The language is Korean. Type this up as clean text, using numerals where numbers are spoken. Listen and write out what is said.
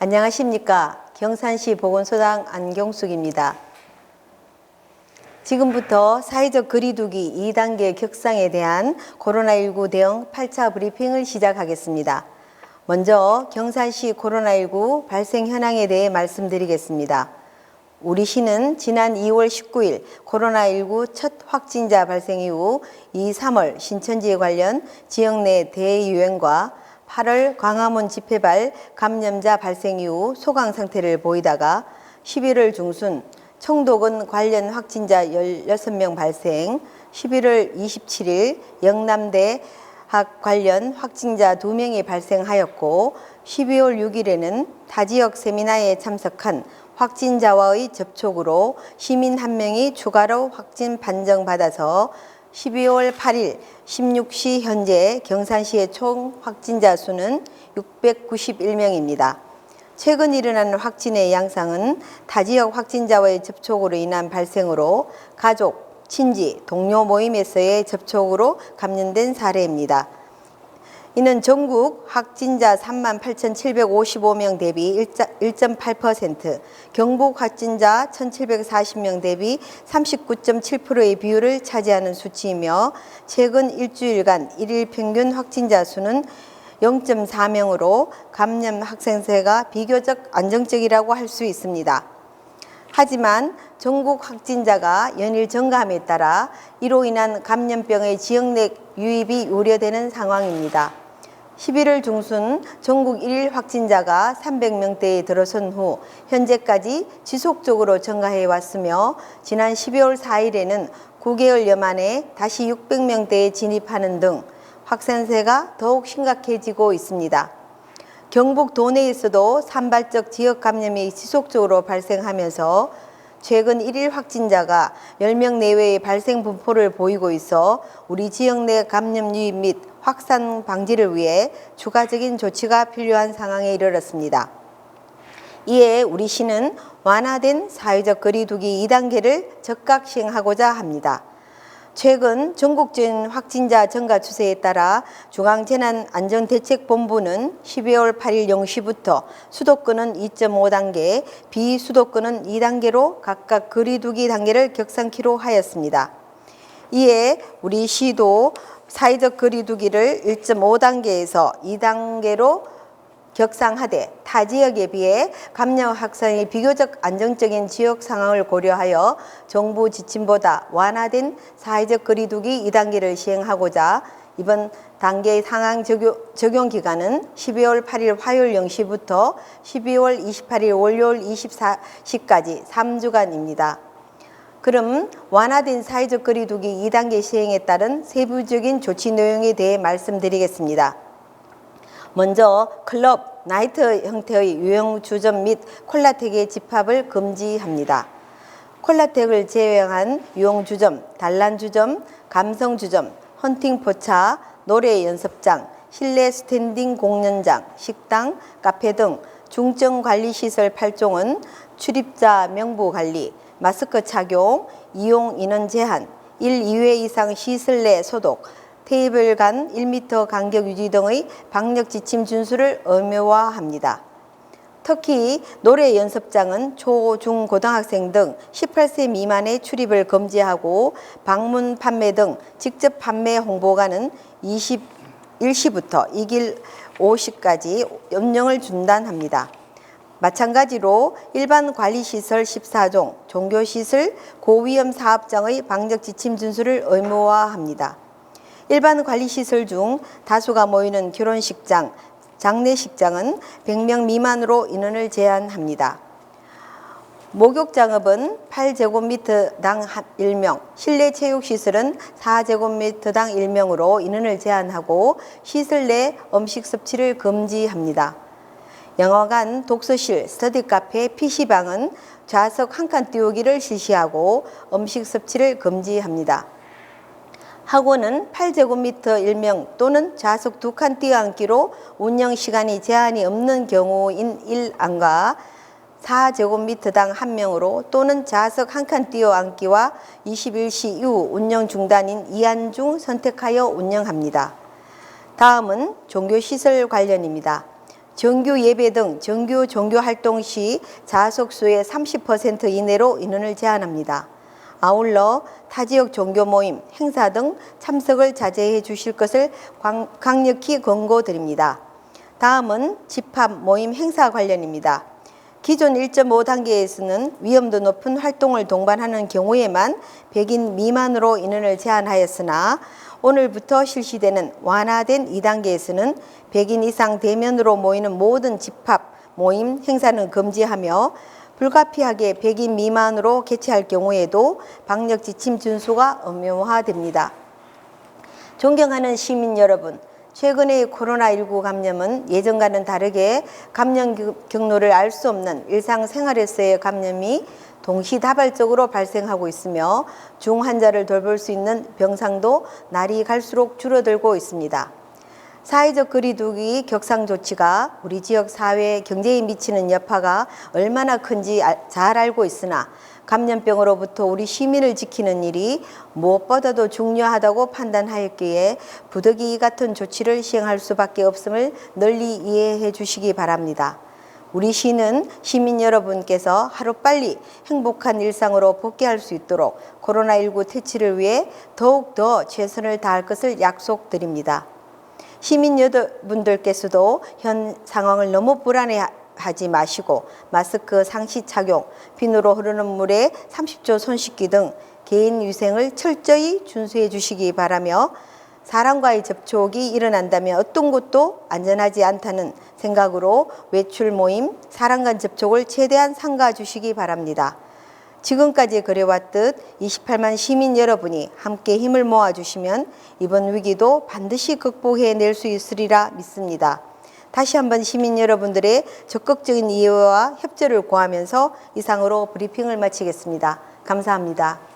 안녕하십니까. 경산시 보건소장 안경숙입니다. 지금부터 사회적 거리두기 2단계 격상에 대한 코로나19 대응 8차 브리핑을 시작하겠습니다. 먼저 경산시 코로나19 발생 현황에 대해 말씀드리겠습니다. 우리 시는 지난 2월 19일 코로나19 첫 확진자 발생 이후 2, 3월 신천지에 관련 지역 내 대유행과 8월 광화문 집회발 감염자 발생 이후 소강 상태를 보이다가 11월 중순 청도군 관련 확진자 16명 발생, 11월 27일 영남대 학 관련 확진자 2명이 발생하였고 12월 6일에는 타 지역 세미나에 참석한 확진자와의 접촉으로 시민 1명이 추가로 확진 판정받아서 12월 8일 16시 현재 경산시의 총 확진자 수는 691명입니다. 최근 일어난 확진의 양상은 타 지역 확진자와의 접촉으로 인한 발생으로 가족, 친지, 동료 모임에서의 접촉으로 감염된 사례입니다. 이는 전국 확진자 38,755명 대비 1.8%, 경북 확진자 1,740명 대비 39.7%의 비율을 차지하는 수치이며 최근 일주일간 일일 평균 확진자 수는 0.4명으로 감염 확산세가 비교적 안정적이라고 할 수 있습니다. 하지만 전국 확진자가 연일 증가함에 따라 이로 인한 감염병의 지역 내 유입이 우려되는 상황입니다. 11월 중순 전국 일일 확진자가 300명대에 들어선 후 현재까지 지속적으로 증가해 왔으며 지난 12월 4일에는 9개월여 만에 다시 600명대에 진입하는 등 확산세가 더욱 심각해지고 있습니다. 경북 도내에서도 산발적 지역 감염이 지속적으로 발생하면서 최근 1일 확진자가 10명 내외의 발생 분포를 보이고 있어 우리 지역 내 감염 유입 및 확산 방지를 위해 추가적인 조치가 필요한 상황에 이르렀습니다. 이에 우리 시는 완화된 사회적 거리두기 2단계를 즉각 시행하고자 합니다. 최근 전국적인 확진자 증가 추세에 따라 중앙재난안전대책본부는 12월 8일 0시부터 수도권은 2.5단계, 비수도권은 2단계로 각각 거리두기 단계를 격상키로 하였습니다. 이에 우리 시도 사회적 거리두기를 1.5단계에서 2단계로 격상하되 타 지역에 비해 감염 확산이 비교적 안정적인 지역 상황을 고려하여 정부 지침보다 완화된 사회적 거리두기 2단계를 시행하고자 이번 단계 상황 적용 기간은 12월 8일 화요일 0시부터 12월 28일 월요일 24시까지 3주간입니다. 그럼 완화된 사회적 거리두기 2단계 시행에 따른 세부적인 조치 내용에 대해 말씀드리겠습니다. 먼저 클럽, 나이트 형태의 유흥주점 및 콜라텍의 집합을 금지합니다. 콜라텍을 제외한 유흥주점, 단란주점, 감성주점, 헌팅포차, 노래 연습장, 실내 스탠딩 공연장, 식당, 카페 등 중증관리시설 8종은 출입자 명부 관리, 마스크 착용, 이용 인원 제한, 1, 2회 이상 시설 내 소독, 테이블 간 1m 간격 유지 등의 방역 지침 준수를 의무화합니다. 특히 노래 연습장은 초, 중, 고등학생 등 18세 미만의 출입을 금지하고 방문 판매 등 직접 판매 홍보관은 21시부터 이길 5시까지 운영을 중단합니다. 마찬가지로 일반 관리시설 14종, 종교시설, 고위험 사업장의 방역 지침 준수를 의무화합니다. 일반 관리시설 중 다수가 모이는 결혼식장, 장례식장은 100명 미만으로 인원을 제한합니다. 목욕장업은 8제곱미터당 1명, 실내 체육시설은 4제곱미터당 1명으로 인원을 제한하고 시설 내 음식 섭취를 금지합니다. 영화관, 독서실, 스터디카페, PC방은 좌석 한 칸 띄우기를 실시하고 음식 섭취를 금지합니다. 학원은 8제곱미터 1명 또는 좌석 2칸 띄어앉기로 운영시간이 제한이 없는 경우인 1안과 4제곱미터당 1명으로 또는 좌석 한 칸 띄어앉기와 21시 이후 운영 중단인 2안 중 선택하여 운영합니다. 다음은 종교시설 관련입니다. 정규 예배 등 정규 종교 활동 시 좌석수의 30% 이내로 인원을 제한합니다. 아울러 타 지역 종교 모임, 행사 등 참석을 자제해 주실 것을 강력히 권고드립니다. 다음은 집합, 모임, 행사 관련입니다. 기존 1.5단계에서는 위험도 높은 활동을 동반하는 경우에만 100인 미만으로 인원을 제한하였으나 오늘부터 실시되는 완화된 2단계에서는 100인 이상 대면으로 모이는 모든 집합, 모임, 행사는 금지하며 불가피하게 100인 미만으로 개최할 경우에도 방역 지침 준수가 의무화됩니다. 존경하는 시민 여러분, 최근의 코로나19 감염은 예전과는 다르게 감염 경로를 알 수 없는 일상생활에서의 감염이 동시다발적으로 발생하고 있으며 중환자를 돌볼 수 있는 병상도 날이 갈수록 줄어들고 있습니다. 사회적 거리두기 격상 조치가 우리 지역 사회 경제에 미치는 여파가 얼마나 큰지 잘 알고 있으나 감염병으로부터 우리 시민을 지키는 일이 무엇보다도 중요하다고 판단하였기에 부득이 같은 조치를 시행할 수밖에 없음을 널리 이해해 주시기 바랍니다. 우리 시는 시민 여러분께서 하루빨리 행복한 일상으로 복귀할 수 있도록 코로나19 퇴치를 위해 더욱더 최선을 다할 것을 약속드립니다. 시민 여러분들께서도 현 상황을 너무 불안해하지 마시고 마스크 상시 착용, 비누로 흐르는 물에 30초 손 씻기 등 개인 위생을 철저히 준수해 주시기 바라며 사람과의 접촉이 일어난다면 어떤 곳도 안전하지 않다는 생각으로 외출 모임, 사람 간 접촉을 최대한 삼가 주시기 바랍니다. 지금까지 그래왔듯 28만 시민 여러분이 함께 힘을 모아주시면 이번 위기도 반드시 극복해낼 수 있으리라 믿습니다. 다시 한번 시민 여러분들의 적극적인 이해와 협조를 구하면서 이상으로 브리핑을 마치겠습니다. 감사합니다.